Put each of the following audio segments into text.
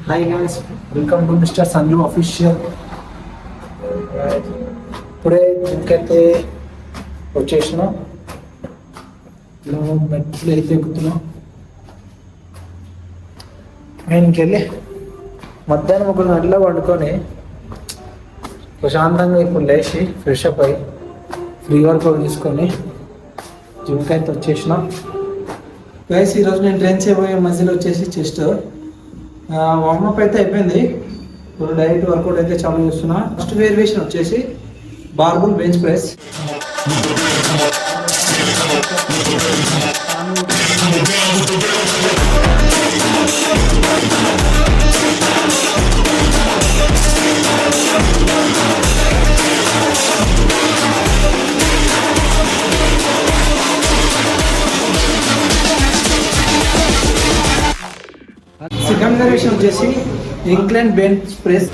Hi guys, welcome to mister Sanju official. ఇప్పుడే జిమ్కైతే వచ్చేసినాం. మెట్లు అయితే ఎక్కుతున్నాం. ఆయనకి వెళ్ళి మధ్యాహ్నం 1 గంటలో వండుకొని ప్రశాంతంగా ఇప్పుడు లేచి ఫ్రెష్ అప్ అయ్యి ఫ్రీ వర్కౌట్ తీసుకొని జిమ్కి అయితే వచ్చేసినాం. గైస్, ఈరోజు నేను ట్రైన్ చేయబోయే మధ్యలో వచ్చేసి చెస్ట్ వార్మప్ అయితే అయిపోయింది. ఇప్పుడు డైరెక్ట్ వర్కౌట్ అయితే చాలు చేస్తున్నా. ఫస్ట్ వేరియేషన్ వచ్చేసి barbell bench press. Second variation వచ్చేసి incline bench press.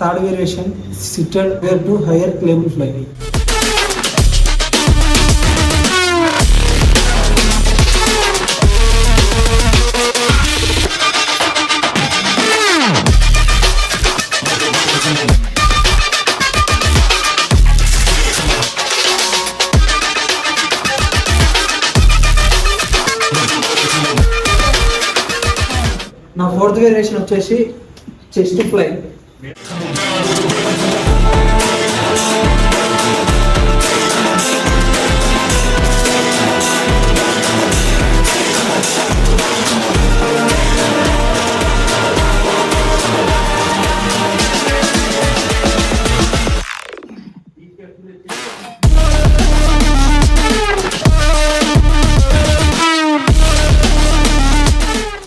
Third variation seated where to higher cable fly. నా ఫోర్త్ వేరియేషన్ వచ్చేసి chest fly.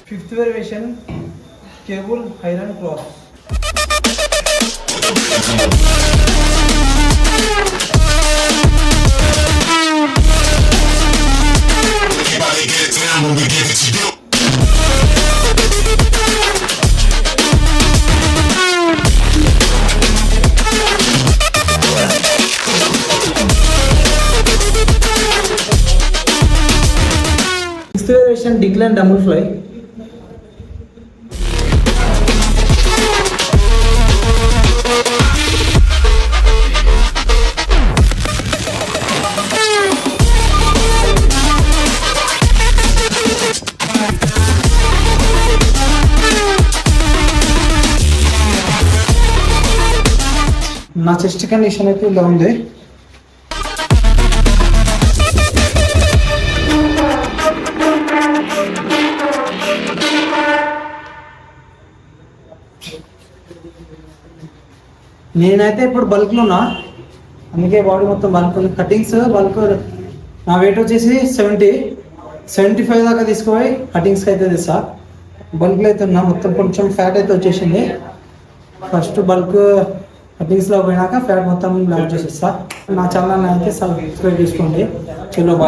Fifth variation cable iron cloth. Sixth variation decline dumbbell fly. నా chest condition అయితే ఇలా ఉంది. నేనైతే ఇప్పుడు బల్క్లో ఉన్నా, అందుకే బాడీ మొత్తం బల్క్ ఉంది. కటింగ్స్ బల్క్ నా వెయిట్ వచ్చేసి 75 దాకా తీసుకుపోయి కటింగ్స్కి అయితే తెస్తా. బల్క్లో అయితే ఉన్నా, మొత్తం కొంచెం ఫ్యాట్ అయితే వచ్చేసింది. ఫస్ట్ బల్క్ కటింగ్స్లో పోయినాక ఫ్యాట్ మొత్తం లాస్ చేసేస్తా. నా ఛానల్ అయితే సబ్స్క్రైబ్ చేసుకోండి. చలో బాయ్.